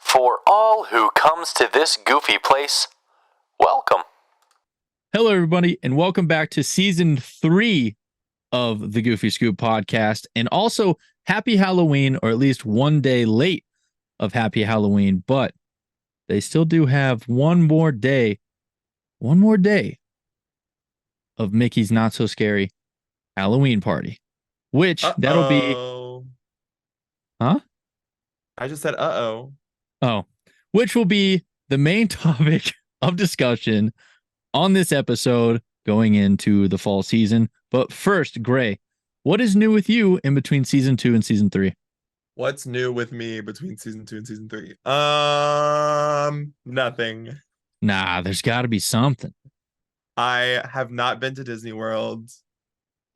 For all who comes to this goofy place, welcome. Hello, everybody, and welcome back to season 3 of the Goofy Scoop podcast. And also, happy Halloween, or at least one day late of happy Halloween. But they still do have one more day of Mickey's Not So Scary Halloween party, which that'll be. Huh? I just said, uh-oh. Oh, which will be the main topic of discussion on this episode going into the fall season. But first, Gray, what is new with you in between season 2 and season 3? What's new with me between season 2 and season 3? Nothing. Nah, there's got to be something. I have not been to Disney World.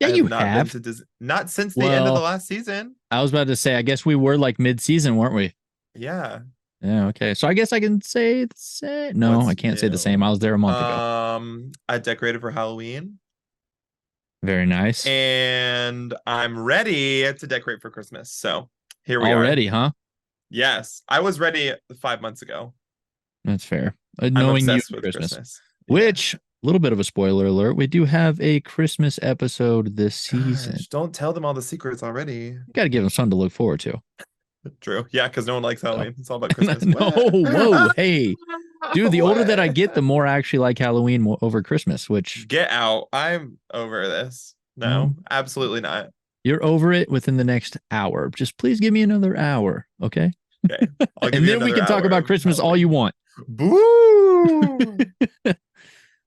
Yeah, you have. Been to Disney, not since the end of the last season. I was about to say, I guess we were like mid-season, weren't we? Yeah. Yeah, okay. So I guess I can say no, I can't say the same. I was there a month ago. I decorated for Halloween. Very nice. And I'm ready to decorate for Christmas. So here we are. Already, huh? Yes. I was ready 5 months ago. That's fair. Knowing you with Christmas. Which, a little bit of a spoiler alert, we do have a Christmas episode this season. Gosh, don't tell them all the secrets already. You got to give them something to look forward to. True. Yeah, because no one likes Halloween. It's all about Christmas. No, whoa, hey. Dude, the older that I get, the more I actually like Halloween over Christmas, which... Get out. I'm over this. No, absolutely not. You're over it within the next hour. Just please give me another hour, okay? Okay. And then we can talk about Christmas all you want. Boo!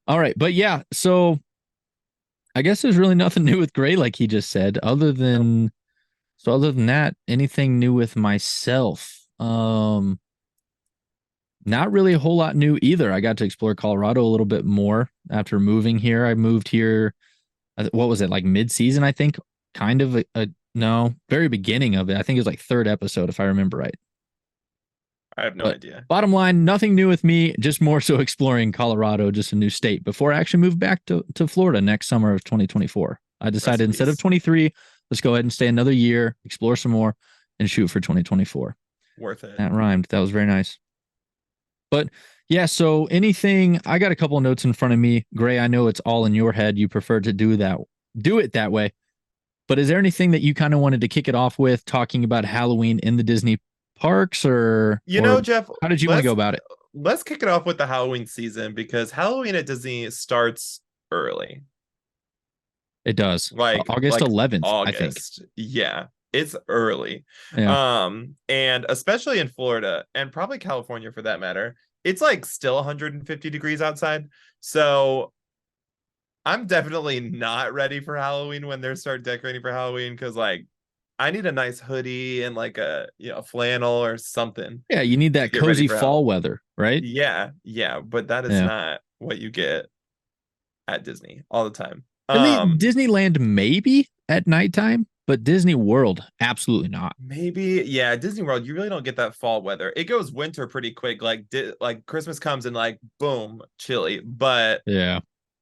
All right, but yeah, so I guess there's really nothing new with Gray, like he just said, other than that, anything new with myself? Not really a whole lot new either. I got to explore Colorado a little bit more after moving here. I moved here, what was it, like mid-season, I think? Kind of no, very beginning of it. I think it was like third episode, if I remember right. I have no idea. Bottom line, nothing new with me, just more so exploring Colorado, just a new state, before I actually moved back to Florida next summer of 2024. I decided instead of 23, let's go ahead and stay another year, explore some more, and shoot for 2024. Worth it. That rhymed. That was very nice. But yeah, so anything, I got a couple of notes in front of me. Gray, I know it's all in your head. You prefer to do it that way. But is there anything that you kind of wanted to kick it off with, talking about Halloween in the Disney parks, or Jeff, how did you want to go about it? Let's kick it off with the Halloween season, because Halloween at Disney starts early. It does, like August 11th, I think. Yeah, it's early. Yeah. And especially in Florida, and probably California for that matter, it's like still 150 degrees outside. So I'm definitely not ready for Halloween when they start decorating for Halloween, because like I need a nice hoodie and like a flannel or something. Yeah, you need that cozy fall weather, right? Yeah, but that is not what you get at Disney all the time. Disneyland maybe at nighttime, but Disney World absolutely not. Maybe, yeah, Disney World you really don't get that fall weather. It goes winter pretty quick. Like Christmas comes and like boom, chilly. But yeah,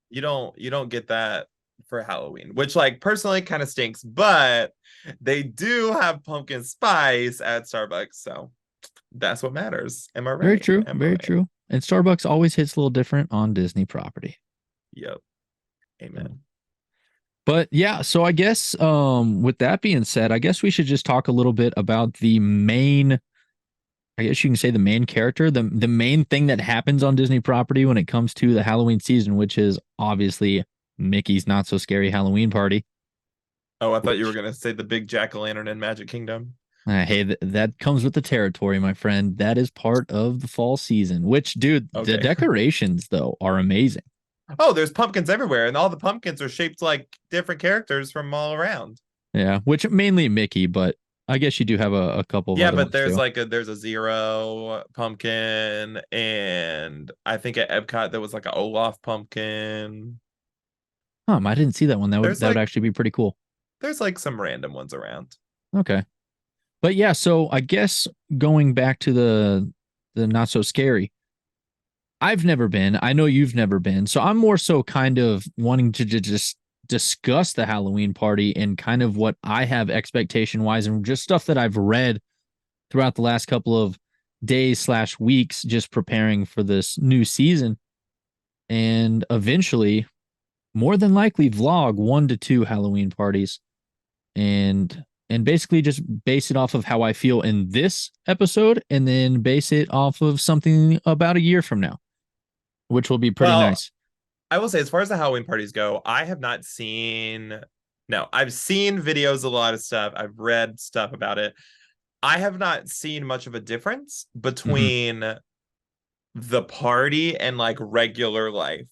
you don't get that for Halloween, which like personally kind of stinks, but they do have pumpkin spice at Starbucks, so that's what matters. Am I right? Very true. Very true. And Starbucks always hits a little different on Disney property. Yep. Amen. But yeah, so I guess with that being said, I guess we should just talk a little bit about the main, I guess you can say the main character, the main thing that happens on Disney property when it comes to the Halloween season, which is obviously Mickey's Not So Scary Halloween party. Oh, I thought you were going to say the big jack-o'-lantern in Magic Kingdom. Hey, that comes with the territory, my friend. That is part of the fall season, which, dude, the decorations, though, are amazing. Oh, there's pumpkins everywhere, and all the pumpkins are shaped like different characters from all around. Yeah, which mainly Mickey, but I guess you do have a couple of other but there's too. there's a Zero pumpkin, and I think at Epcot there was like an Olaf pumpkin. I didn't see that one. That would actually be pretty cool. There's like some random ones around. Okay. But yeah, so I guess going back to the Not So Scary, I've never been. I know you've never been. So I'm more so kind of wanting to just discuss the Halloween party and kind of what I have expectation wise and just stuff that I've read throughout the last couple of days/weeks just preparing for this new season, and eventually, more than likely, vlog 1 to 2 Halloween parties, and basically just base it off of how I feel in this episode, and then base it off of something about a year from now, which will be pretty Well, nice. I will say, as far as the Halloween parties go, I have not seen. No, I've seen videos, a lot of stuff. I've read stuff about it. I have not seen much of a difference Mhm. between the party and like regular life,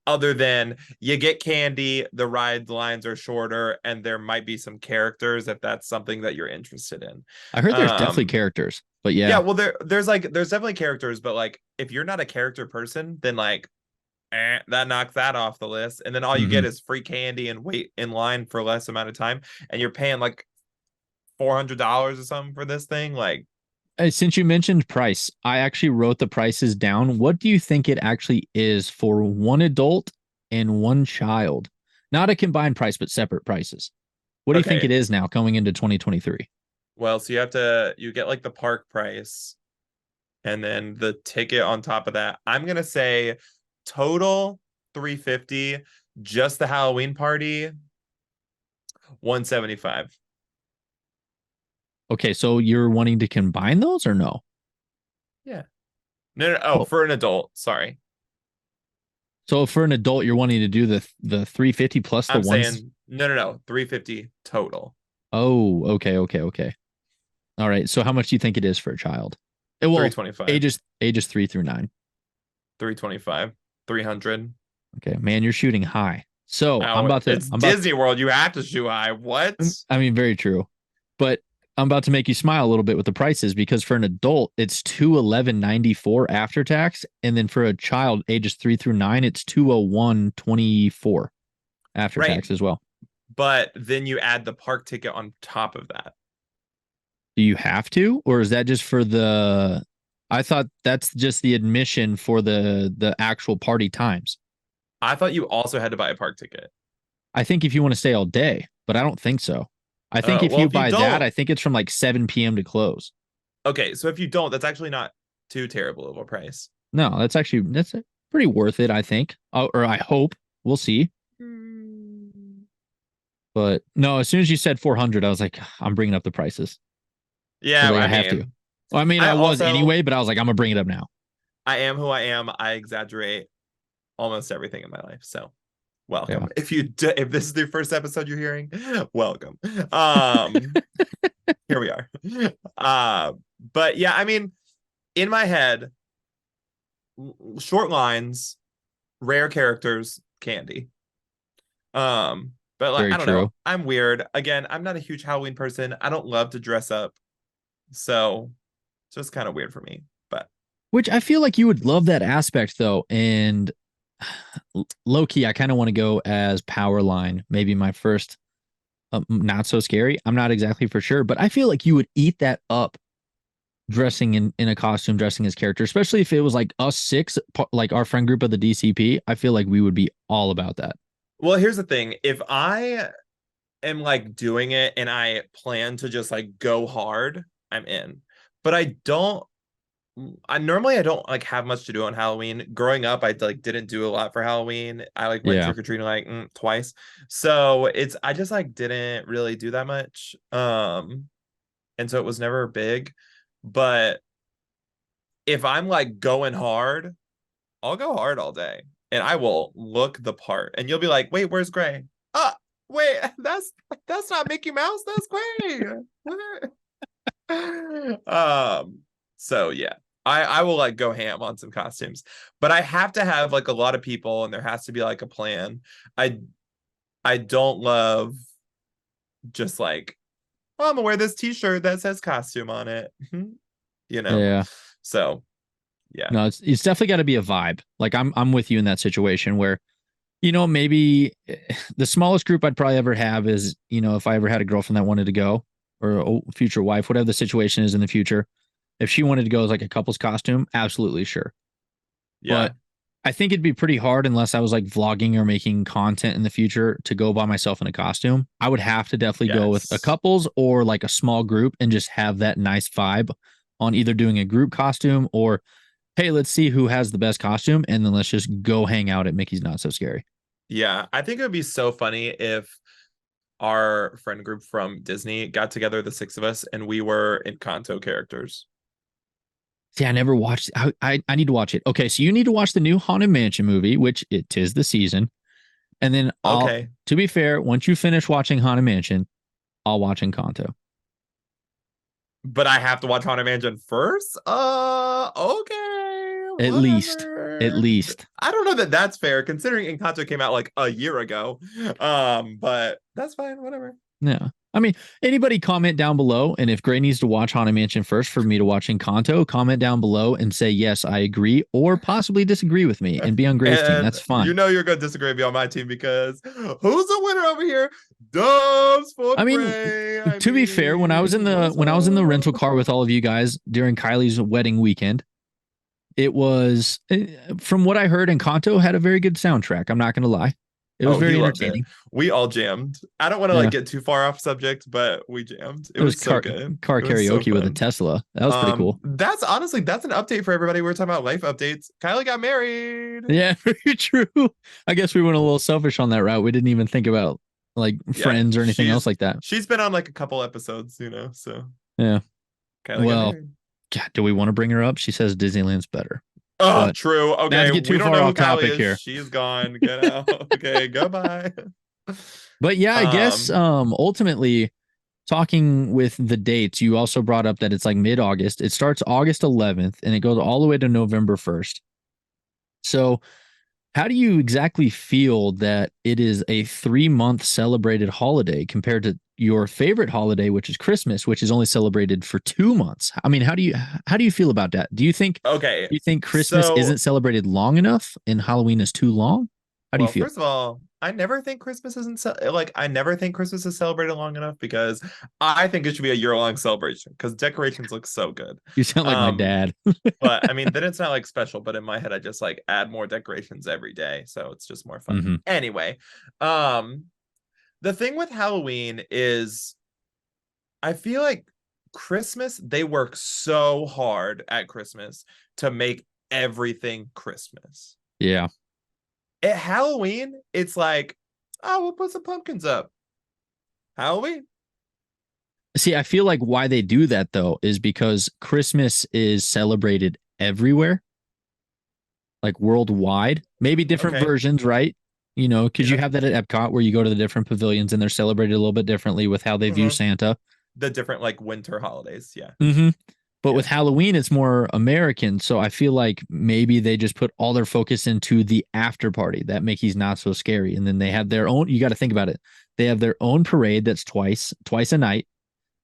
other than you get candy, the ride lines are shorter, and there might be some characters if that's something that you're interested in. I heard there's definitely Um, characters, but yeah, yeah. well, there's definitely characters, but like if you're not a character person, then like that knocks that off the list. And then all you get Mhm. is free candy and wait in line for less amount of time, and you're paying like $400 or something for this thing. Like, Since you mentioned price, I actually wrote the prices down. What do you think it actually is for one adult and one child? Not a combined price, but separate prices. What do you think okay, it is now coming into 2023? well, so you get like the park price and then the ticket on top of that. I'm gonna say total 350, just the Halloween party 175. Okay, so you're wanting to combine those or no? Yeah. No, no, oh, Oh, for an adult, sorry. so for an adult, you're wanting to do the 350 plus the I'm ones. saying no, 350 total. Oh, okay. All right. So how much do you think it is for a child? Well, 325, ages 3 through 9. 325, 300. Okay, man, you're shooting high. So I'm Oh, about to it's I'm about Disney World. You have to shoot high. What? I mean, very true. But I'm about to make you smile a little bit with the prices, because for an adult, it's 211.94 after tax. And then for a child ages 3 through 9, it's 201.24 after Right. tax as well. But then you add the park ticket on top of that. Do you have to, or is that just for the I thought that's just the admission for the actual party times. I thought you also had to buy a park ticket. I think if you want to stay all day, but I don't think so. I think Oh, if well, you if you buy that, don't, I think it's from like 7 p.m. to close. okay. So if you don't, that's actually not too terrible of a price. No, that's pretty worth it, I think. Or I hope. We'll see. But no, as soon as you said 400, I was like, I'm bringing up the prices. I was Yeah, like, I I have to. mean, Well, I mean, I I was also anyway, but I was like, I'm gonna bring it up now. I am who I am. I exaggerate almost everything in my life. So Yeah. welcome. If this is the first episode you're hearing, welcome. Um, here we are. Uh, but yeah, I mean, in my head, short lines, rare characters, candy. But like Very I don't know. true. I'm weird. Again, I'm not a huge Halloween person. I don't love to dress up. So it's just kind of weird for me. But Which I feel like you would love that aspect though. And low key, I kind of want to go as Powerline, maybe my first not so scary. I'm not exactly for sure, but I feel like you would eat that up dressing in a costume, dressing as character, especially if it was like us six, like our friend group of the DCP. I feel like we would be all about that. well, here's the thing. If I am like doing it and I plan to just like go hard, I'm in. But I don't like have much to do on Halloween. Growing up, I like didn't do a lot for Halloween. I like went Yeah. trick-or-treating like twice. So I just like didn't really do that much. And so it was never big. But if I'm like going hard, I'll go hard all day and I will look the part. And you'll be like, wait, where's Gray? Ah, wait, that's not Mickey Mouse, that's Gray. So yeah. I will like go ham on some costumes, but I have to have like a lot of people and there has to be like a plan. I I don't love just like, oh, I'm gonna wear this t-shirt that says costume on it. You know? Yeah. So yeah. No, it's definitely got to be a vibe. Like I'm with you in that situation where, maybe the smallest group I'd probably ever have is, if I ever had a girlfriend that wanted to go, or a future wife, whatever the situation is in the future, if she wanted to go as like a couple's costume, absolutely sure. Yeah. But I think it'd be pretty hard unless I was like vlogging or making content in the future to go by myself in a costume. I would have to definitely go with a Yes. couples or like a small group and just have that nice vibe on either doing a group costume or, hey, let's see who has the best costume, and then let's just go hang out at Mickey's Not So Scary. Yeah, I think it would be so funny if our friend group from Disney got together, the six of us, and we were Encanto characters. See, I never watched. I need to watch it. Okay, so you need to watch the new Haunted Mansion movie, which it is the season, and then I'll. Okay. To be fair, once you finish watching Haunted Mansion, I'll watch Encanto. But I have to watch Haunted Mansion first? Okay. At least. At Whatever. least. I don't know that that's fair, considering Encanto came out like a year ago. But that's fine, whatever. Yeah. I mean, anybody comment down below, and if Gray needs to watch Haunted Mansion first for me to watch Encanto, comment down below and say, yes, I agree, or possibly disagree with me and be on Gray's team. And That's fine. you know you're gonna disagree with me on my team because who's the winner over here? Doves for I mean, Gray. to be fair, when I was in the rental car with all of you guys during Kylie's wedding weekend, it was, from what I heard, Encanto had a very good soundtrack. I'm not going to lie. It was very entertaining. We all jammed. I don't want to like get too far off subject, but we jammed. It was so good. Car karaoke with a Tesla. That was pretty cool. That's an update for everybody. We were talking about life updates. Kylie got married. Yeah, very true. I guess we went a little selfish on that route. We didn't even think about like friends or anything else like that. She's been on like a couple episodes, so yeah. Kylie got married. God, do we want to bring her up? She says Disneyland's better. Oh, but true. Okay, we don't know who Kylie is. Here. She's gone. Get out. Okay, goodbye. But yeah, I guess ultimately, talking with the dates, you also brought up that it's like mid-August. It starts August 11th and it goes all the way to November 1st. So how do you exactly feel that it is a 3-month celebrated holiday compared to your favorite holiday, which is Christmas, which is only celebrated for 2 months? I mean, how do you feel about that? Do you think Christmas isn't celebrated long enough and Halloween is too long? How do you feel? First of all, I never think Christmas isn't I never think Christmas is celebrated long enough because I think it should be a year-long celebration because decorations look so good. You sound like my dad. But I mean, then it's not like special, but in my head, I just like add more decorations every day. So it's just more fun. Mm-hmm. Anyway, the thing with Halloween is I feel like Christmas, they work so hard at Christmas to make everything Christmas. Yeah. At Halloween, it's like, oh, we'll put some pumpkins up. Halloween. See, I feel like why they do that, though, is because Christmas is celebrated everywhere, like worldwide. Maybe different versions, right? You know, because you have that at Epcot where you go to the different pavilions and they're celebrated a little bit differently with how they view Santa. The different like winter holidays. Yeah. Mm-hmm. But with Halloween, it's more American. So I feel like maybe they just put all their focus into the after party that Mickey's Not So Scary. And then they have their own, you got to think about it. They have their own parade that's twice a night.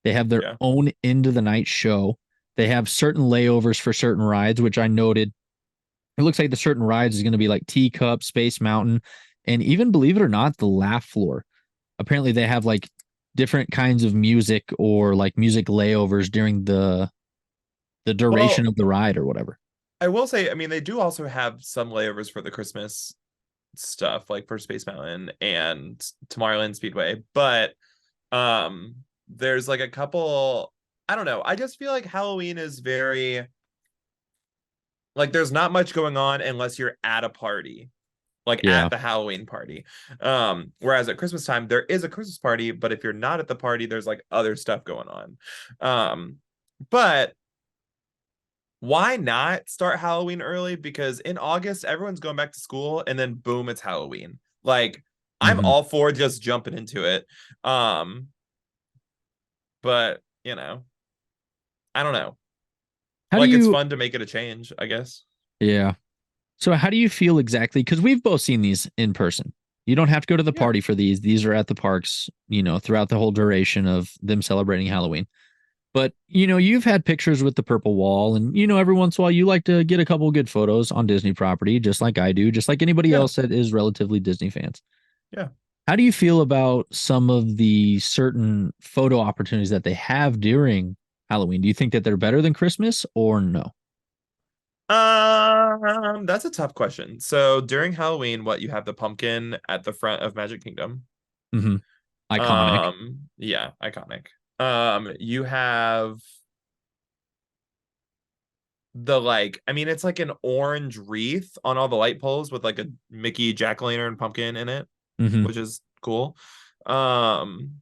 They have their own end of the night show. They have certain layovers for certain rides, which I noted. It looks like the certain rides is going to be like Teacup, Space Mountain, and even, believe it or not, the Laugh Floor. Apparently they have like different kinds of music or like music layovers during the duration of the ride or whatever. I will say, I mean, they do also have some layovers for the Christmas stuff, like for Space Mountain and Tomorrowland Speedway, but there's like a couple, I don't know. I just feel like Halloween is very, like there's not much going on unless you're at a party, like at the Halloween party. Whereas at Christmas time, there is a Christmas party, but if you're not at the party, there's like other stuff going on. But why not start Halloween early? Because in August, everyone's going back to school and then boom, it's Halloween. Like I'm all for just jumping into it. But you know, I don't know. It's fun to make it a change, I guess. Yeah. So how do you feel exactly? Because we've both seen these in person. You don't have to go to the party for these. These are at the parks, you know, throughout the whole duration of them celebrating Halloween. But, you know, you've had pictures with the purple wall and, you know, every once in a while you like to get a couple good photos on Disney property, just like I do, just like anybody else that is relatively Disney fans. Yeah. How do you feel about some of the certain photo opportunities that they have during Halloween? Do you think that they're better than Christmas or no? That's a tough question. So during Halloween, you have the pumpkin at the front of Magic Kingdom. Mm-hmm. Iconic. Yeah, iconic. You have like, I mean, it's like an orange wreath on all the light poles with like a Mickey jack-o'-lantern pumpkin in it, Hmm. which is cool. Um,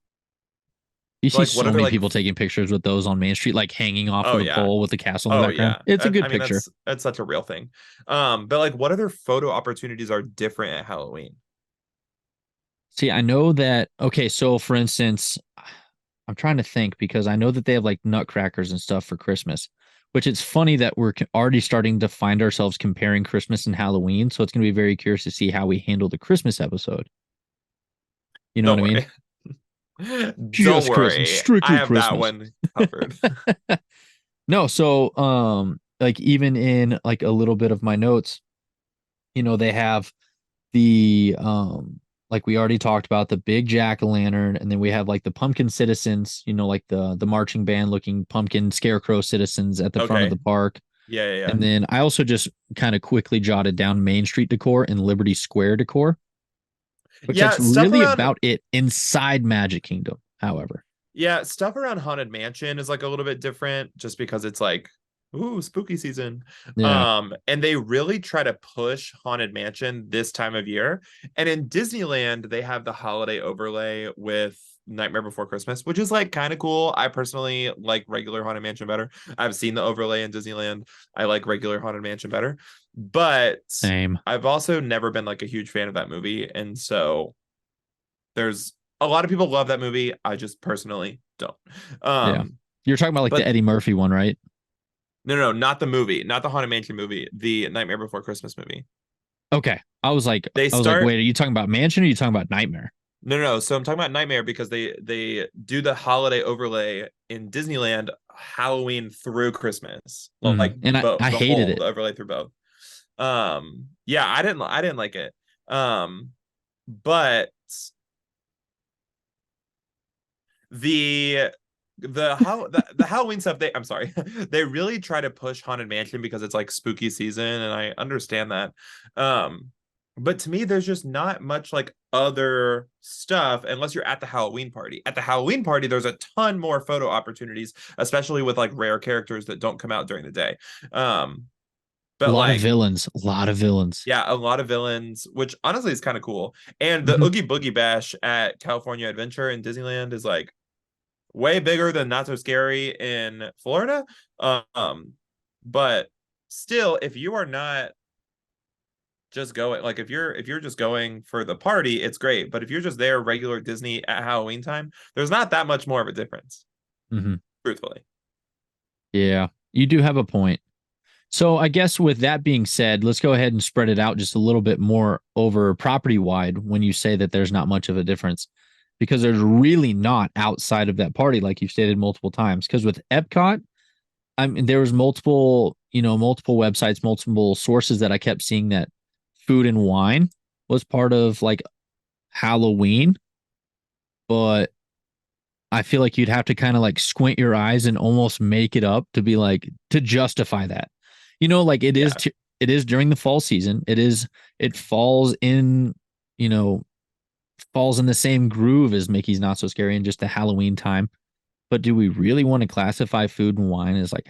You but see like what so other many like people taking pictures with those on Main Street, like hanging off oh of the yeah. pole with the castle in the Oh background. yeah. It's a good I mean, picture. that's such a real thing. But like what other photo opportunities are different at Halloween? See, I know that. Okay, so for instance, I'm trying to think because I know that they have like nutcrackers and stuff for Christmas, which it's funny that we're already starting to find ourselves comparing Christmas and Halloween. So it's going to be very curious to see how we handle the Christmas episode. You know what Don't I mean? worry. Don't Just Christmas, worry. I strictly have that Christmas. one covered. No, so like even in like a little bit of my notes, they have the like we already talked about the big jack-o'-lantern, and then we have like the pumpkin citizens, like the marching band looking pumpkin scarecrow citizens at the front of Okay. the park. Yeah, yeah, yeah. And then I also just kind of quickly jotted down Main Street decor and Liberty Square decor, which Yeah, that's really about it inside Magic Kingdom, however. stuff around Haunted Mansion is like a little bit different just because it's like, ooh, spooky season. Yeah. And they really try to push Haunted Mansion this time of year. And in Disneyland, they have the holiday overlay with Nightmare Before Christmas, which is like kind of cool. I personally like regular Haunted Mansion better. I've seen the overlay in Disneyland. I like regular Haunted Mansion better. But Same. I've also never been like a huge fan of that movie. And so there's a lot of people love that movie. I just personally don't. Yeah. Um, You're talking about like the but Eddie Murphy one, right? no, not the movie, not the Haunted Mansion movie, the Nightmare Before Christmas movie. Okay. They I was like, start wait, are you talking about Mansion or are you talking about Nightmare? no. So I'm talking about Nightmare because they do the holiday overlay in Disneyland Halloween through Christmas, like And both I the hated whole it. the overlay through both. Yeah, I didn't like it. But the the Halloween stuff I'm sorry they really try to push Haunted Mansion because it's like spooky season and I understand that. But to me there's just not much like other stuff unless you're at the Halloween party. At the Halloween party there's a ton more photo opportunities, especially with like rare characters that don't come out during the day. um A but lot of like villains. A lot of villains. yeah, a lot of villains, which honestly is kind of cool. And the Mhm. Oogie Boogie Bash at California Adventure in Disneyland is like way bigger than Not So Scary in Florida. But still, if you are not just going, like if you're just going for the party, it's great. But if you're just there regular Disney at Halloween time, there's not that much more of a difference, Mhm. truthfully. Yeah, you do have a point. So I guess with that being said, let's go ahead and spread it out just a little bit more over property wide when you say that there's not much of a difference, because there's really not outside of that party, like you've stated multiple times. Because with Epcot, I mean, there was multiple websites, multiple sources that I kept seeing that food and wine was part of like Halloween, but I feel like you'd have to kind of like squint your eyes and almost make it up to be like to justify that. Like Yeah. it is during the fall season. It falls in, you know, falls in the same groove as Mickey's Not So Scary and just the Halloween time. But do we really want to classify food and wine as like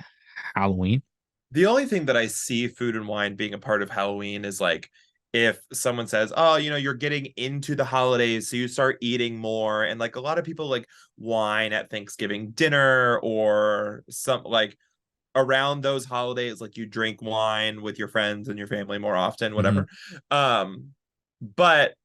Halloween? The only thing that I see food and wine being a part of Halloween is like if someone says, "Oh, you're getting into the holidays, so you start eating more." And like a lot of people like wine at Thanksgiving dinner or some like around those holidays, like you drink wine with your friends and your family more often, Mhm. whatever. But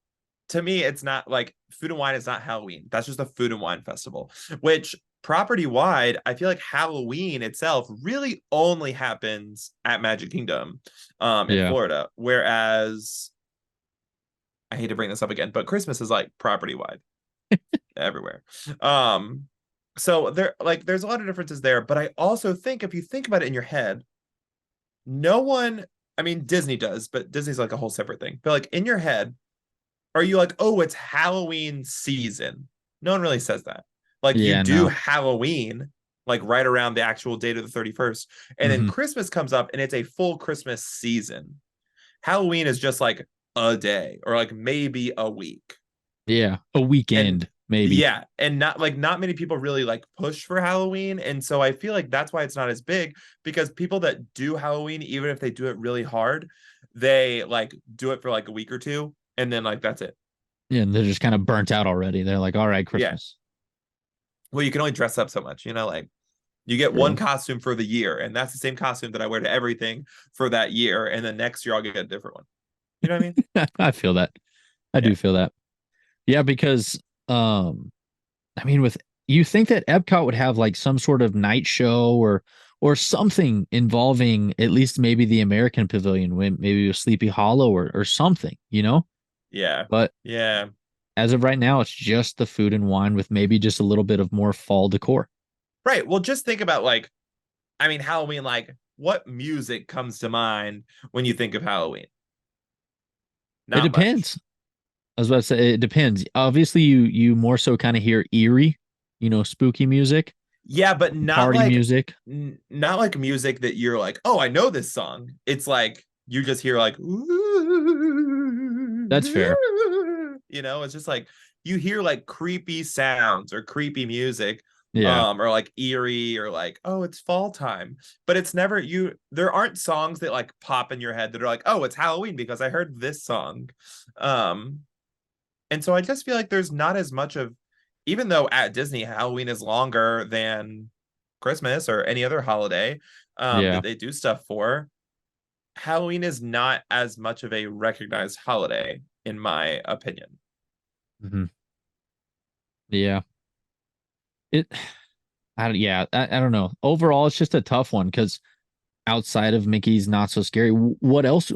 to me, it's not like food and wine is not Halloween. That's just a food and wine festival, which property wide, I feel like Halloween itself really only happens at Magic Kingdom in Yeah. Florida. Whereas I hate to bring this up again, but Christmas is like property wide everywhere. Um, so there's a lot of differences there, but I also think if you think about it in your head, no one, I mean, Disney does, but Disney's like a whole separate thing. But like in your head, are you like, oh, it's Halloween season? No one really says that. Like you Yeah, do no. Halloween, like right around the actual date of the 31st. And then Mhm. Christmas comes up and it's a full Christmas season. Halloween is just like a day or like maybe a week. Yeah, a And weekend. maybe. Yeah, and not many people really like push for Halloween, and so I feel like that's why it's not as big, because people that do Halloween, even if they do it really hard, they like do it for like a week or two, and then like that's it. Yeah, and they're just kind of burnt out already. They're like, all right, Yeah. Christmas. Well, you can only dress up so much, like you get one True. costume for the year, and that's the same costume that I wear to everything for that year, and then next year I'll get a different one. You know what I mean? I feel that. I Yeah. do feel that. Yeah, because I mean, with you think that Epcot would have like some sort of night show or something involving at least maybe the American Pavilion, maybe a Sleepy Hollow or something, you know? Yeah. But Yeah. as of right now, it's just the food and wine with maybe just a little bit of more fall decor. Right. Well, just think about like, I mean, Halloween, like what music comes to mind when you think of Halloween? It Not much. depends. I was about to say it depends. Obviously, you more so kind of hear eerie, spooky music, Yeah, but party music. not like music that you're like, oh, I know this song. It's like you just hear like, That's fair. it's just like you hear like creepy sounds or creepy music, Yeah. or like eerie or like, oh, it's fall time. But it's never there aren't songs that like pop in your head that are like, oh, it's Halloween because I heard this song. Um, and so I just feel like there's not as much of, even though at Disney, Halloween is longer than Christmas or any other holiday Yeah. that they do stuff for. Halloween is not as much of a recognized holiday, in my opinion. Hmm. Yeah. It, I don't know. Overall, it's just a tough one because outside of Mickey's Not So Scary, what else?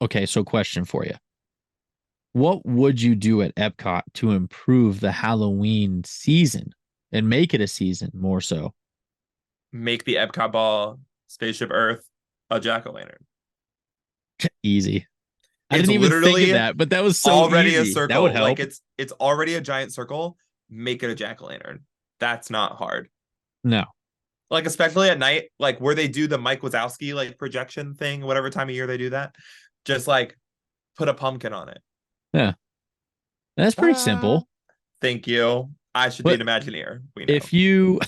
Okay, so question for you. What would you do at Epcot to improve the Halloween season and make it a season more so? Make the Epcot ball, Spaceship Earth, a jack-o'-lantern. Easy. I It's didn't even think of literally that, but that was so already a easy. That would circle. Like help. it's already a giant circle. Make it a jack-o'-lantern. That's not hard. No. Like especially at night, like where they do the Mike Wazowski like projection thing, whatever time of year they do that, just like put a pumpkin on it. Yeah. That's pretty Ah, simple. thank you. I should be But an Imagineer. We know. if you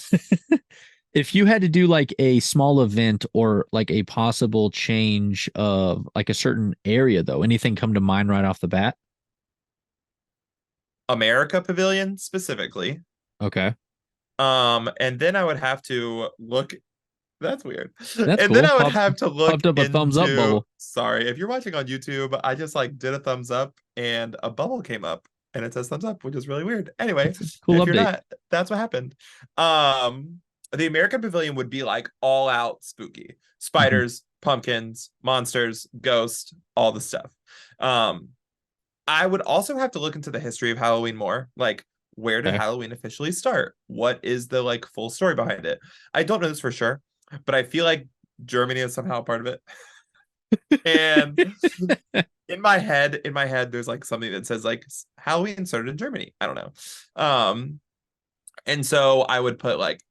if you had to do like a small event or like a possible change of like a certain area though, anything come to mind right off the bat? America Pavilion specifically. Okay. And then I would have to look. That's weird. That's And then cool. I would have to look Popped up a thumbs up into, bubble. sorry, if you're watching on YouTube, I just like did a thumbs up and a bubble came up and it says thumbs up, which is really weird. Anyway, That's a cool if you're update. not, that's what happened. The American Pavilion would be like all out spooky. Mhm. Spiders, pumpkins, monsters, ghosts, all the stuff. Um, I would also have to look into the history of Halloween more. Like, where did Okay. Halloween officially start? What is the like full story behind it? I don't know this for sure, but I feel like Germany is somehow a part of it. And in my head, there's like something that says like Halloween started in Germany. I don't know. And so I would put like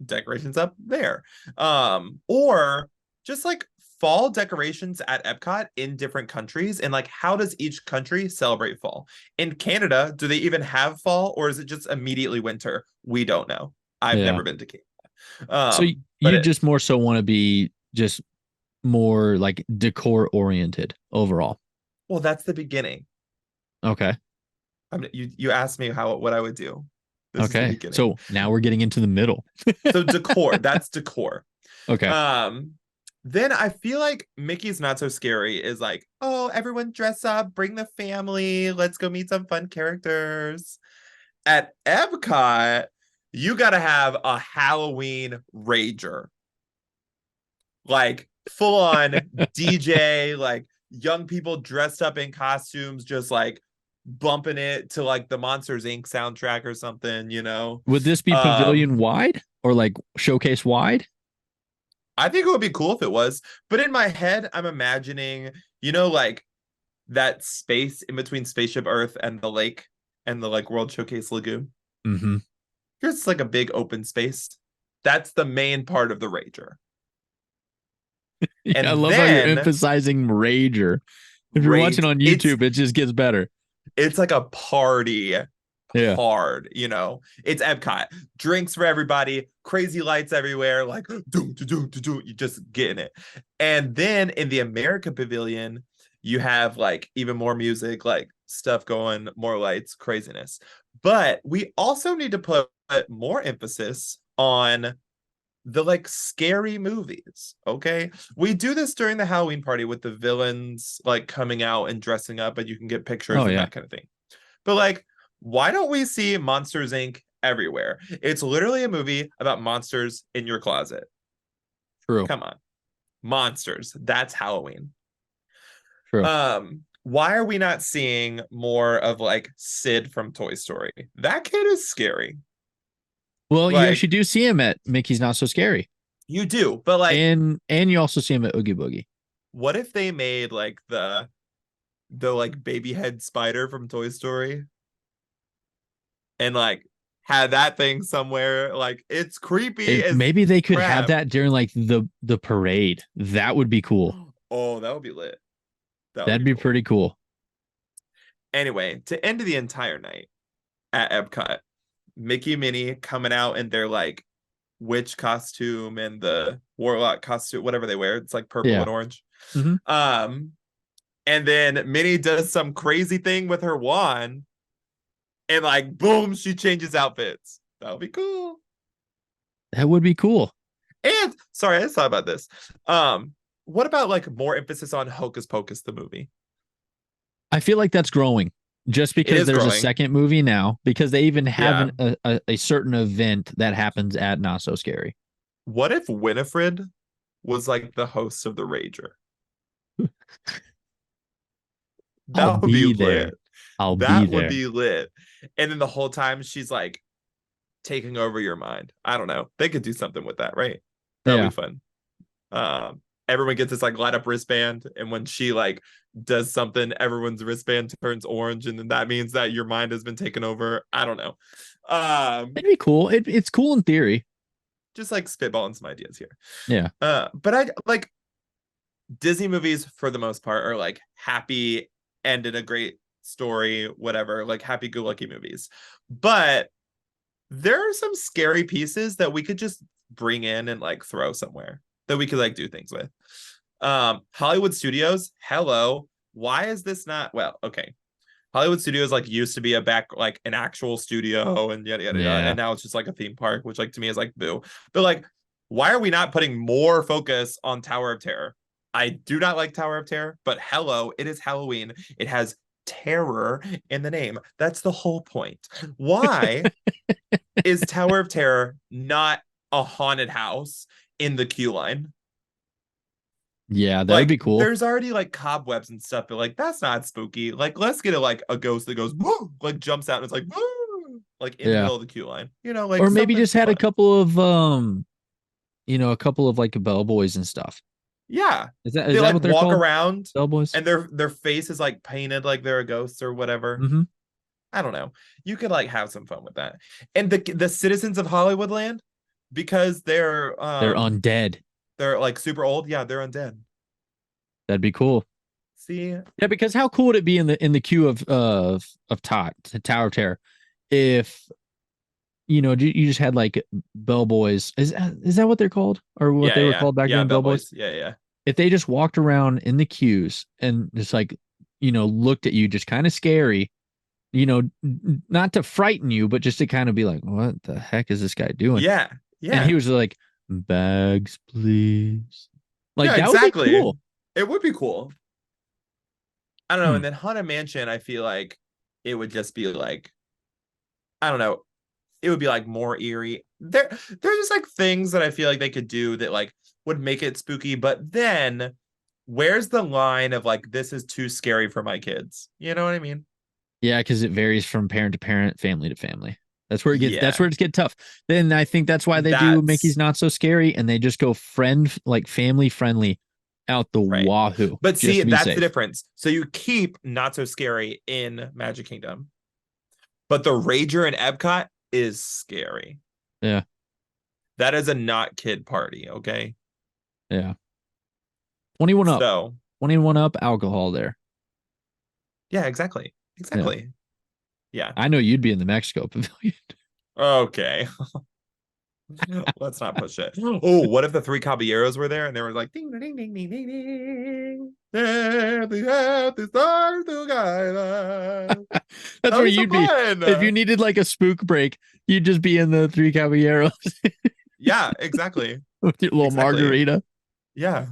decorations up there. Or just like fall decorations at Epcot in different countries, and like how does each country celebrate fall? In Canada, do they even have fall or is it just immediately winter? We don't know. I've Yeah. never been to Canada. So But you just more so want to be just more like decor oriented overall. well, that's the beginning. Okay. You asked me what I would do. This is the Okay. beginning. So now we're getting into the middle. So decor, that's decor. Okay. Um, then I feel like Mickey's Not So Scary is like, oh, everyone dress up, bring the family, let's go meet some fun characters. At Epcot, you gotta have a Halloween rager. Like full on DJ, like young people dressed up in costumes, just like bumping it to like the Monsters Inc. soundtrack or something. Would this be pavilion wide or like showcase wide? I think it would be cool if it was, but in my head, I'm imagining, like that space in between Spaceship Earth and the lake and the like World Showcase Lagoon. Mm-hmm. Just like a big open space. That's the main part of the Rager. Yeah, I And love how you're then emphasizing rager. If you're watching on it's YouTube, it just gets better. it's like a party Yeah. hard, you know. It's Epcot. Drinks for everybody, crazy lights everywhere, like do do do do do. You just getting it. And then in the America Pavilion, you have like even more music, like stuff going, more lights, craziness. But we also need to put more emphasis on the like scary movies. Okay, we do this during the Halloween party with the villains like coming out and dressing up, and you can get pictures Oh and yeah. that kind of thing. But like, why don't we see Monsters Inc. everywhere? It's literally a movie about monsters in your closet. True. Come on, monsters. That's Halloween. True. Why are we not seeing more of like Sid from Toy Story? That kid is scary. Well, you Like actually do see him at Mickey's Not So Scary. you do, but like, And you also see him at Oogie Boogie. what if they made like the like baby head spider from Toy Story and like had that thing somewhere? Like it's creepy as Maybe they could have crap. that during like the parade. That would be cool. Oh, that would be lit. That would That'd be be cool. pretty cool. Anyway, to end the entire night at Epcot, Mickey and Minnie coming out in their like witch costume and the warlock costume, whatever they wear. It's like purple Yeah. and orange. Mhm. And then Minnie does some crazy thing with her wand, and like boom, she changes outfits. That would be cool. That would be cool. And sorry, I just thought about this. What about like more emphasis on Hocus Pocus the movie? I feel like that's growing just It because is there's a growing. second movie now, because they even have Yeah. a certain event that happens at Not So Scary. What if Winifred was like the host of the Rager? I'll That would be be there. lit. I'll be That would there. be lit. And then the whole time she's like taking over your mind. I don't know. They could do something with that, right? That would Yeah. be fun. Everyone gets this like light up wristband, and when she like does something, everyone's wristband turns orange, and then that means that your mind has been taken over. I don't know. It'd be cool. It's cool in theory. Just like spitballing some ideas here. Yeah. But I like Disney movies for the most part are like happy, end in a great story, whatever, like happy go lucky movies. But there are some scary pieces that we could just bring in and like throw somewhere that we could like do things with. Hollywood Studios, hello. Why is this not well? Okay. Hollywood Studios like used to be a back like an actual studio and yada yada yada, Yeah. and now it's just like a theme park, which like to me is like boo. But like, why are we not putting more focus on Tower of Terror? I do not like Tower of Terror, but hello, it is Halloween. It has terror in the name. That's the whole point. Why is Tower of Terror not a haunted house in the queue line? Yeah, that would be Like, cool. there's already like cobwebs and stuff, but like that's not spooky. Like, let's get it like a ghost that goes woo, like jumps out and it's like woo, like in the Yeah. middle of the queue line. You know, like Or maybe something just had a fun. couple of a couple of like bellboys and stuff. Yeah, Is they that like what they're walk called? around Bellboys? and their face is like painted like they're a ghost or whatever. Mm-hmm. I don't know. You could like have some fun with that. And the citizens of Hollywoodland, because They're undead. they're like super old. Yeah, they're undead. That'd be cool. See, Yeah, because how cool would it be in the queue of Tower of Terror if you just had like bellboys. Is that what they're called, or what yeah, they were yeah, called back yeah, then? Bellboys. Bellboys. Yeah, yeah. If they just walked around in the queues and just like looked at you, just kind of scary, not to frighten you, but just to kind of be like, what the heck is this guy doing? Yeah, And he yeah. was like, bags, please. Like Yeah, that would be exactly. cool. It would be cool. I don't know. Hmm. And then Haunted Mansion, I feel like it would just be like, I don't know, it would be like more eerie. There's just like things that I feel like they could do that like would make it spooky, but then where's the line of like this is too scary for my kids? You know what I mean? Yeah, because it varies from parent to parent, family to family. That's Yeah. where it's get tough. Then I think that's why they do Mickey's That's Not So Scary, and they just go like family friendly out the right. wahoo, But just see, to be that's the safe. difference. So you keep not so scary in Magic Kingdom, but the Rager in Epcot is scary. Yeah. That is a not kid party, okay? Yeah. 21 up. So 21 up alcohol there. yeah, exactly. Yeah. Exactly. Yeah. I know you'd be in the Mexico pavilion. Okay. Let's not push it. Oh, what if the three caballeros were there and they were like ding ding ding ding ding ding. There they have the stars to guide us. That's That'd where be so you'd be. If you fun. needed like a spook break, you'd just be in the Three Caballeros Yeah, exactly. with your little Exactly. margarita. Yeah.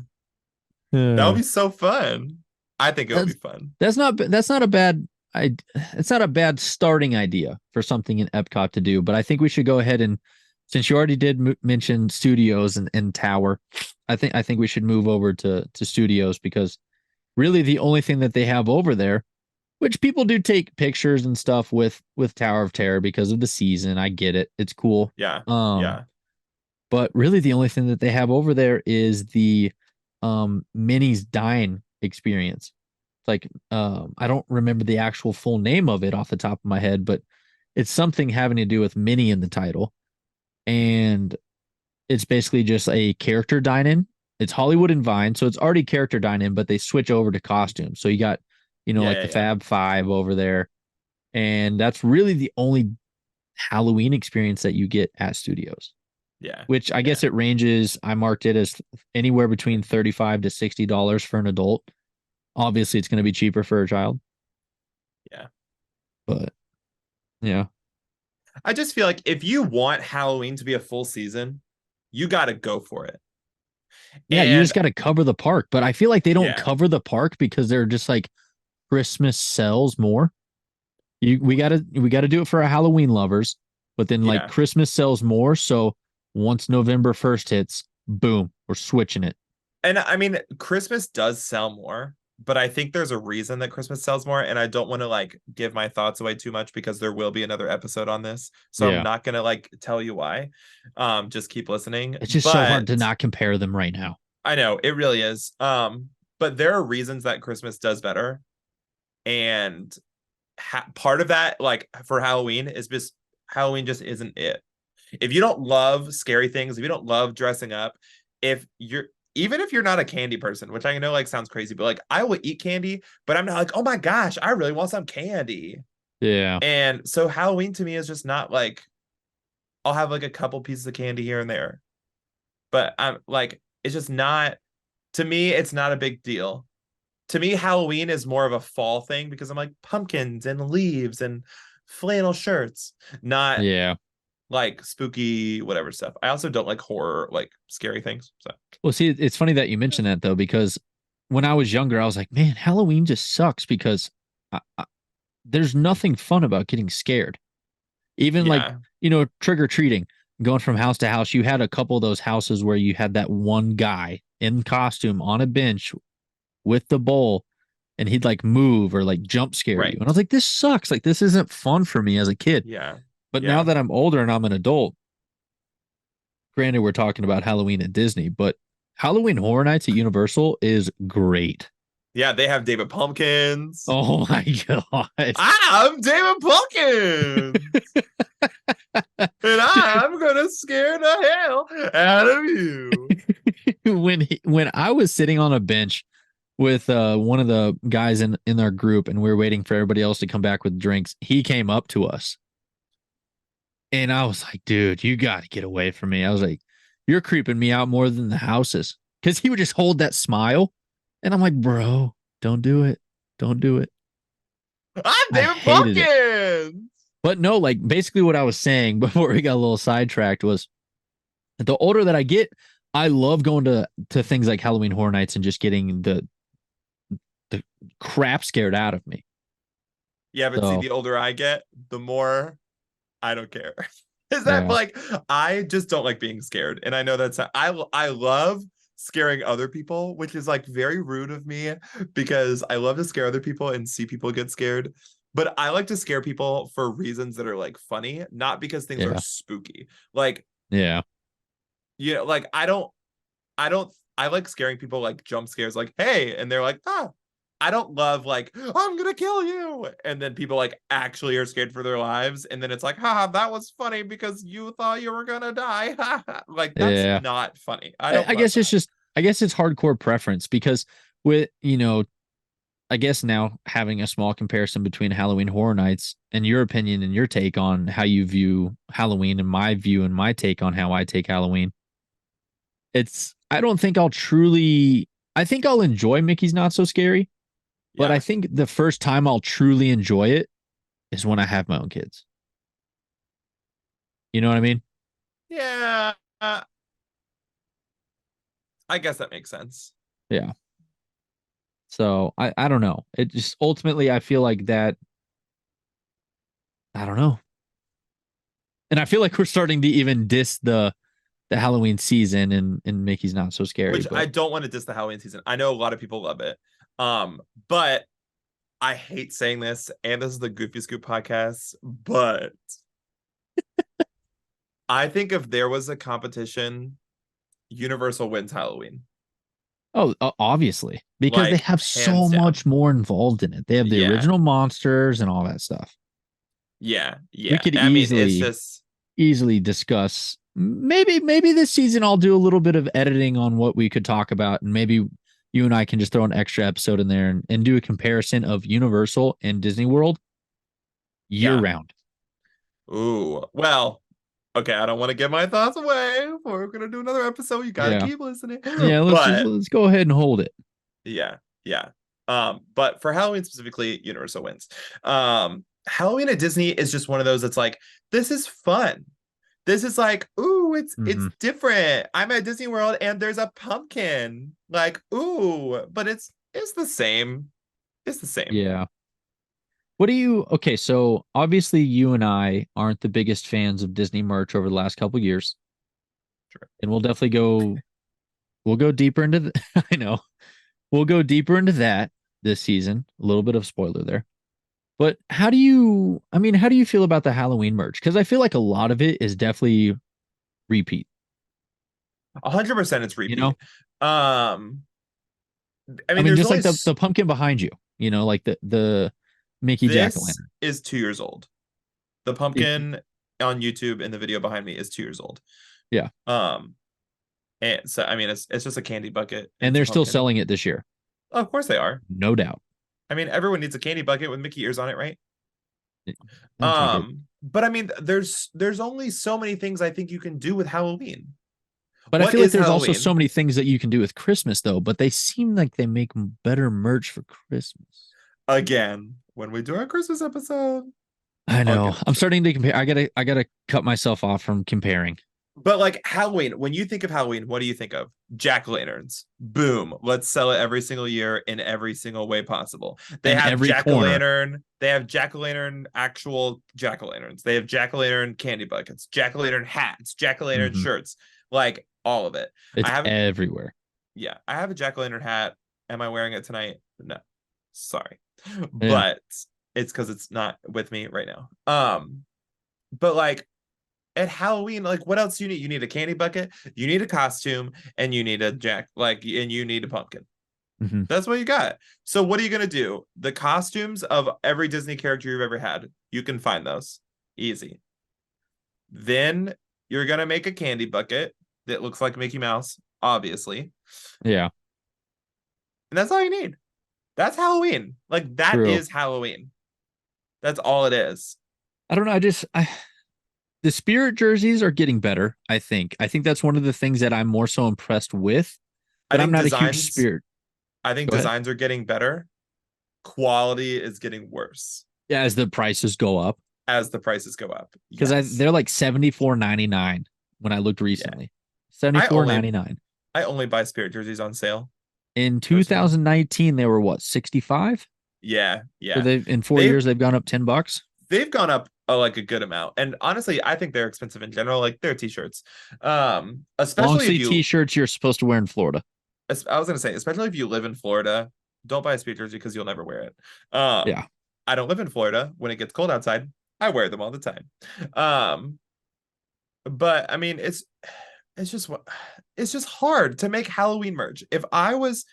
That would Uh, be so fun. I think it would be that's fun. that's not a bad it's not a bad starting idea for something in Epcot to do. But I think we should go ahead and, since you already did mention studios and Tower, I think we should move over to studios, because really the only thing that they have over there, which people do take pictures and stuff with Tower of Terror because of the season. I get it. It's cool. Yeah. Um, Yeah. but really the only thing that they have over there is the Minnie's Dine experience. It's like I don't remember the actual full name of it off the top of my head, but it's something having to do with Minnie in the title. And it's basically just a character dine-in. It's Hollywood and Vine, so it's already character dine-in, but they switch over to costumes. So you got, Yeah. like Yeah. the Yeah. Fab Five over there, and that's really the only Halloween experience that you get at studios. Yeah. Which I guess Yeah. it ranges. I marked it as anywhere between $35 to $60 for an adult. Obviously, it's going to be cheaper for a child, Yeah. but yeah, I just feel like if you want Halloween to be a full season, you got to go for it. yeah, you And just got to cover the park. But I feel like they don't yeah. cover the park because they're just like Christmas sells more. We gotta do it for our Halloween lovers, but then like Yeah. Christmas sells more. So once November 1st hits, boom, we're switching it. And I mean, Christmas does sell more, but I think there's a reason that Christmas sells more. And I don't want to like give my thoughts away too much because there will be another episode on this. So I'm Yeah, not gonna like tell you why. Just keep listening. it's just so hard But to not compare them right now. I know it really is. But there are reasons that Christmas does better. And part of that, like for Halloween, is just Halloween just isn't it. If you don't love scary things, if you don't love dressing up, if you're even if you're not a candy person, which I know like sounds crazy, but like I will eat candy, but I'm not like, oh my gosh, I really want some candy. Yeah, And so Halloween to me is just not like I'll have like a couple pieces of candy here and there. But I'm like, it's just not to me, it's not a big deal. To me, Halloween is more of a fall thing because I'm like pumpkins and leaves and flannel shirts, not yeah. like spooky whatever stuff. I also don't like horror, like scary things. So Well, see, it's funny that you mentioned that though, because when I was younger, I was like, man, Halloween just sucks because there's nothing fun about getting scared. Even like, yeah, trick or treating, going from house to house, you had a couple of those houses where you had that one guy in costume on a bench with the bowl, and he'd like move or like jump scare you. right. And I was like, this sucks. Like, this isn't fun for me as a kid. Yeah, But now yeah, that I'm older and I'm an adult, granted, we're talking about Halloween at Disney, but Halloween Horror Nights at Universal is great. yeah. They have David Pumpkins. Oh my God. I'm David Pumpkins, and I'm gonna scare the hell out of you. When I was sitting on a bench with one of the guys in our group and we were waiting for everybody else to come back with drinks, he came up to us and I was like, dude, you got to get away from me. I was like, you're creeping me out more than the houses, because he would just hold that smile and I'm like, bro, don't do it, don't do it. I'm I David hated it. Pumpkins. But no, like basically what I was saying before we got a little sidetracked was, the older that I get, I love going to things like Halloween Horror Nights and just getting the crap scared out of me. Yeah, but see, So the older I get, the more I don't care. Is that yeah, like I just don't like being scared, and I know that's I love scaring other people, which is like very rude of me because I love to scare other people and see people get scared. But I like to scare people for reasons that are like funny, not because things are yeah, spooky. Like, yeah, like I like scaring people like jump scares, like, hey, and they're like, ah. I don't love like, I'm gonna kill you. And then people like actually are scared for their lives. And then it's like, haha, that was funny because you thought you were gonna die. Like, that's yeah. not funny. I I, don't I love guess it's that. just, I guess it's hardcore preference, because with I guess now having a small comparison between Halloween Horror Nights and your opinion and your take on how you view Halloween and my view and my take on how I take Halloween. I don't think I think I'll enjoy Mickey's Not So Scary, but Yeah. I think the first time I'll truly enjoy it is when I have my own kids. You know what I mean? Yeah. I guess that makes sense. Yeah. So I don't know. It just ultimately I feel like that. I don't know. And I feel like we're starting to even diss the Halloween season and Mickey's Not So Scary. Which I But don't want to diss the Halloween season. I know a lot of people love it. But I hate saying this, and this is the Goofy Scoop podcast, but I think if there was a competition, Universal wins Halloween. obviously, because they Like, have so hands down. much more involved in it. They have the Yeah. original monsters and all that stuff. Yeah. We Yeah. could I mean, it's easily just discuss. Maybe this season I'll do a little bit of editing on what we could talk about, and maybe you and I can just throw an extra episode in there and do a comparison of Universal and Disney World year yeah. round. Ooh. Well, okay, I don't want to give my thoughts away. We're gonna do another episode. You gotta Yeah. keep listening. Yeah, But let's go ahead and hold it. yeah, yeah. But for Halloween specifically, Universal wins. Halloween at Disney is just one of those that's like, this is fun. This is like, ooh, it's Mhm. different. I'm at Disney World and there's a pumpkin. Like, ooh, but it's the same. It's the same. Yeah. What do you okay, so obviously you and I aren't the biggest fans of Disney merch over the last couple years. Sure. And we'll go deeper into I know. We'll go deeper into that this season. A little bit of spoiler there. But how do you feel about the Halloween merch? Because I feel like a lot of it is definitely repeat, 100% it's you know? repeat. Um, I I mean, mean, there's just only like the pumpkin behind you, like the Mickey this jack-o'-lantern. is 2 years old. The It- pumpkin on YouTube in the video behind me is 2 years old. yeah. Um, and so I mean, it's just a candy bucket and And it's a they're still pumpkin. selling it this year. Oh, of course they are. No doubt. I mean, everyone needs a candy bucket with Mickey ears on it, right? Okay, good. But I mean, there's only so many things I think you can do with Halloween. But I What feel like is there's also so Halloween? many things that you can do with Christmas, though. But they seem like they make better merch for Christmas. Again, when we do our Christmas episode, I I'll know. get I'm into it. starting to compare. I gotta cut myself off from comparing. But like Halloween, when you think of Halloween, what do you think of? Jack-o'-lanterns. Boom. Let's sell it every single year in every single way possible. They And have every corner. jack-o'-lantern. They have jack-o'-lantern actual jack-o'-lanterns. They have jack-o'-lantern candy buckets, jack-o'-lantern hats, jack-o'-lantern Mhm. shirts, like all of it. I It's have everywhere. yeah, I have a jack-o'-lantern hat. Am I wearing it tonight? No. Sorry. Yeah. But it's because it's not with me right now. But like at Halloween, like what else do you need? You need a candy bucket, you need a costume, and you need a and you need a pumpkin. Mhm. That's what you got. So what are you gonna do? The costumes of every Disney character you've ever had, you can find those easy. Then you're gonna make a candy bucket that looks like Mickey Mouse, obviously, Yeah. and that's all you need. That's Halloween. Like that True. is Halloween. That's all it is. I don't know. The spirit jerseys are getting better. I think that's one of the things that I'm more so impressed with. I But I'm think not a huge designs. spirit. I think Go ahead. designs are getting better. Quality is getting worse Yeah, as the prices go up, as the prices go up. because Yes. they're like $74.99 when I looked Yeah. recently. I Seventy-four only ninety-nine. I only buy Spirit jerseys on sale In personally. 2019, they were what, 65? Yeah, So yeah. they in 4 years They've they've gone up $10. they've gone up like a good amount. And honestly, I think they're expensive in general. Like they're t-shirts. Long Especially if sleeve you t-shirts you're supposed to wear in Florida. I was gonna say, especially if you live in Florida, don't buy a Spirit jersey because you'll never wear it. Um, Yeah. I don't live in Florida. When it gets cold outside, I wear them all the time. Um, but I mean, it's just what it's just hard to make Halloween merch. If I was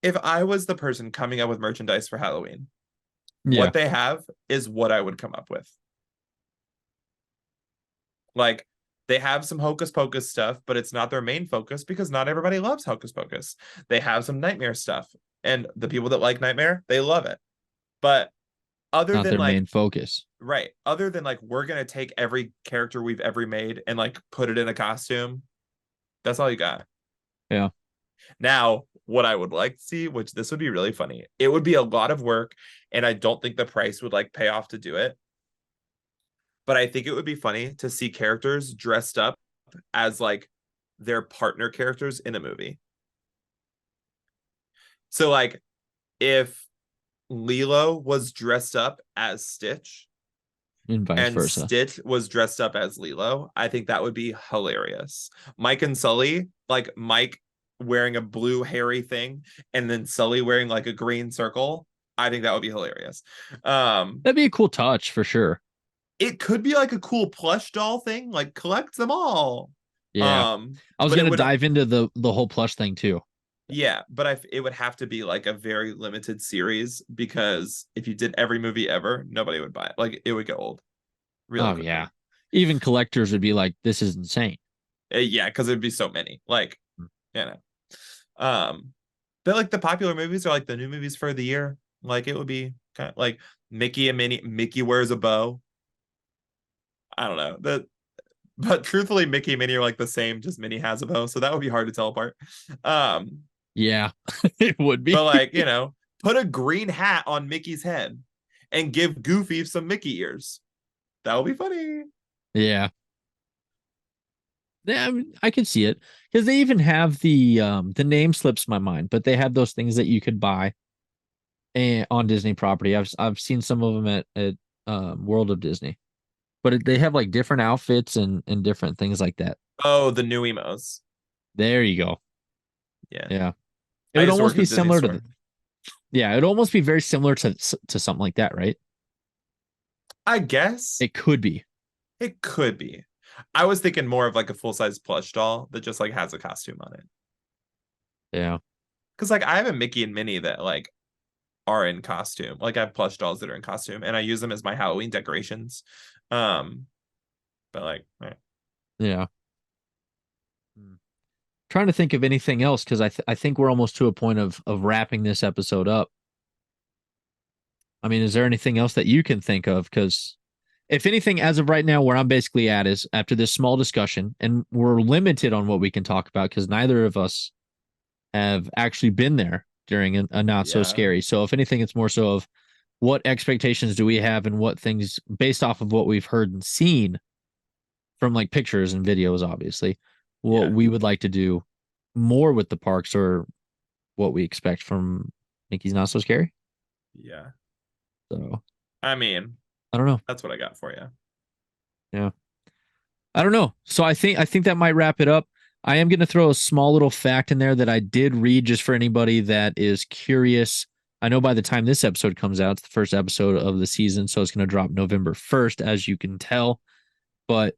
the person coming up with merchandise for Halloween, Yeah. what they have is what I would come up with. Like they have some hocus pocus stuff, but it's not their main focus because not everybody loves hocus pocus. They have some nightmare stuff. And the people that like Nightmare, they love it. But other Not than their like main focus. right, other than like we're gonna take every character we've ever made and like put it in a costume, that's all you got. Yeah. Now, what I would like to see, which this would be really funny, it would be a lot of work, and I don't think the price would like pay off to do it. But I think it would be funny to see characters dressed up as like their partner characters in a movie. So like if Lilo was dressed up as Stitch And vice and versa. Stitch was dressed up as Lilo, I think that would be hilarious. Mike and Sully, like Mike wearing a blue hairy thing and then Sully wearing like a green circle. I think that would be hilarious. That'd be a cool touch for sure. It could be like a cool plush doll thing, like collect them all. Yeah. Um, I was but it gonna would dive into the whole plush thing too. yeah, but it would have to be like a very limited series because if you did every movie ever, nobody would buy it. Like it would get old really Oh quickly. yeah. Even collectors would be like, this is insane. Yeah, because it'd be so many. Like, you know. Um, but like the popular movies are like the new movies for the year. Like it would be kind of like Mickey and Minnie. Mickey wears a bow. I don't know. But truthfully, Mickey and Minnie are like the same, just Minnie has a bow, so that would be hard to tell apart. Um, Yeah, it would but be. like, put a green hat on Mickey's head and give Goofy some Mickey ears. That would be funny. Yeah. Yeah, I mean, I can see it because they even have the name slips my mind, but they have those things that you could buy on Disney property. I've seen some of them at World of Disney, but they have like different outfits and different things like that. Oh, the new emos. There you go. Yeah. Yeah, it I would used to almost work at be the Disney similar to store. yeah, it'd almost be very similar to something like that, right? I guess It could be. it could be. I was thinking more of like a full-size plush doll that just like has a costume on it. Yeah. Because like I have a Mickey and Minnie that like are in costume. Like I have plush dolls that are in costume and I use them as my Halloween decorations. Um, but like Yeah. Trying to think of anything else because I think we're almost to a point of wrapping this episode up. I mean, is there anything else that you can think of? Because if anything, as of right now, where I'm basically at is after this small discussion, and we're limited on what we can talk about because neither of us have actually been there during a not so yeah. scary. So if anything, it's more so of what expectations do we have and what things based off of what we've heard and seen from like pictures and videos, obviously, what Yeah. we would like to do more with the parks or what we expect from Mickey's Not So Scary. Yeah. So I mean, I don't know. that's what I got for you. Yeah. I don't know. So I think that might wrap it up. I am going to throw a small little fact in there that I did read just for anybody that is curious. I know by the time this episode comes out, it's the first episode of the season, so it's going to drop November 1st, as you can tell. But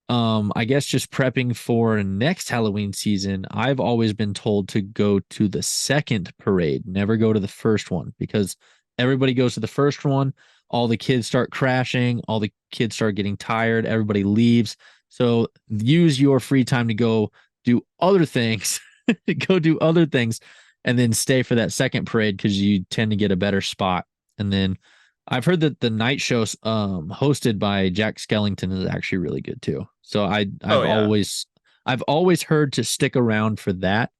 I guess just prepping for next Halloween season, I've always been told to go to the second parade, never go to the first one because everybody goes to the first one, all the kids start crashing, all the kids start getting tired, everybody leaves. So use your free time to go do other things, go do other things, and then stay for that second parade because you tend to get a better spot. And then I've heard that the night show hosted by Jack Skellington is actually really good too. So Oh yeah. I've always heard to stick around for that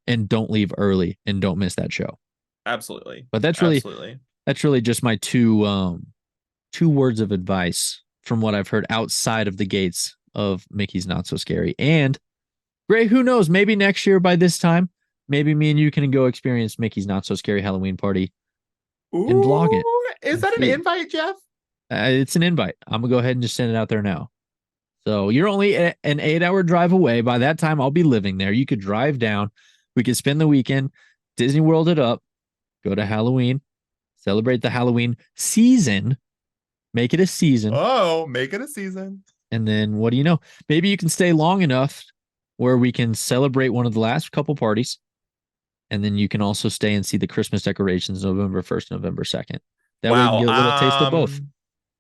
and don't leave early and don't miss that show. Absolutely. But Absolutely. that's really just my two words of advice from what I've heard outside of the gates of Mickey's Not So Scary. And Gray, who knows? Maybe next year by this time, maybe me and you can go experience Mickey's Not So Scary Halloween party and vlog it Ooh, is and that an see it. invite, Jeff? It's an invite. I'm gonna go ahead and just send it out there now. So you're only an 8 hour drive away. By that time, I'll be living there. You could drive down. We could spend the weekend, Disney World it up, go to Halloween, celebrate the Halloween season, make it a season. Oh, make it a season. And then what do you know? Maybe you can stay long enough where we can celebrate one of the last couple parties. And then you can also stay and see the Christmas decorations November 1st, November 2nd. That way you can Wow. get a little taste of both.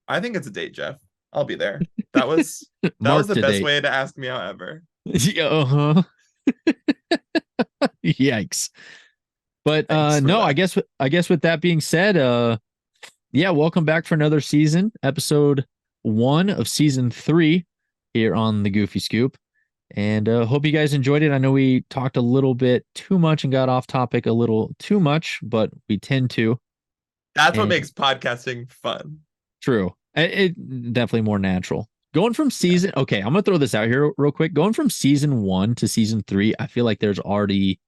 I think it's a date, Jeff. I'll be there. That was Mark the to best date. way to ask me out ever. Uh-huh. Yikes. But Thanks for no, that. I guess with that being said, yeah, welcome back for another season, episode 1 of season 3 here on the Goofy Scoop. And hope you guys enjoyed it. I know we talked a little bit too much and got off topic a little too much, but we tend to. That's what And makes podcasting fun. true. It definitely more natural. Going from season, okay, I'm gonna throw this out here real quick. Going from season 1 to season 3, I feel like there's already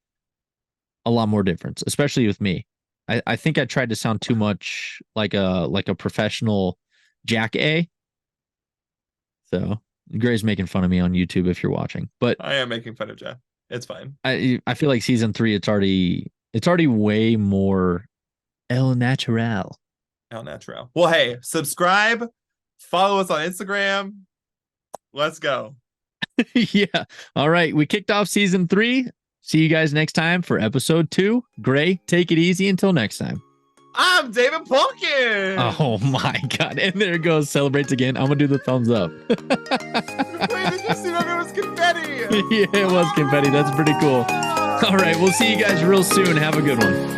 a lot more difference, especially with me. I think I tried to sound too much like a professional Jack A. So Gray's making fun of me on YouTube if you're watching. But I am making fun of Jeff. It's fine. I feel like season 3 it's already way more el natural. El natural. Well, hey, subscribe, follow us on Instagram. Let's go. Yeah. All right. We kicked off season 3. See you guys next time for episode 2. Gray, take it easy until next time. I'm David Pumpkin. Oh my God. And there it goes. Celebrates again. I'm going to do the thumbs up. Wait, did you see that? It was confetti. Yeah, it was confetti. That's pretty cool. All right. We'll see you guys real soon. Have a good one.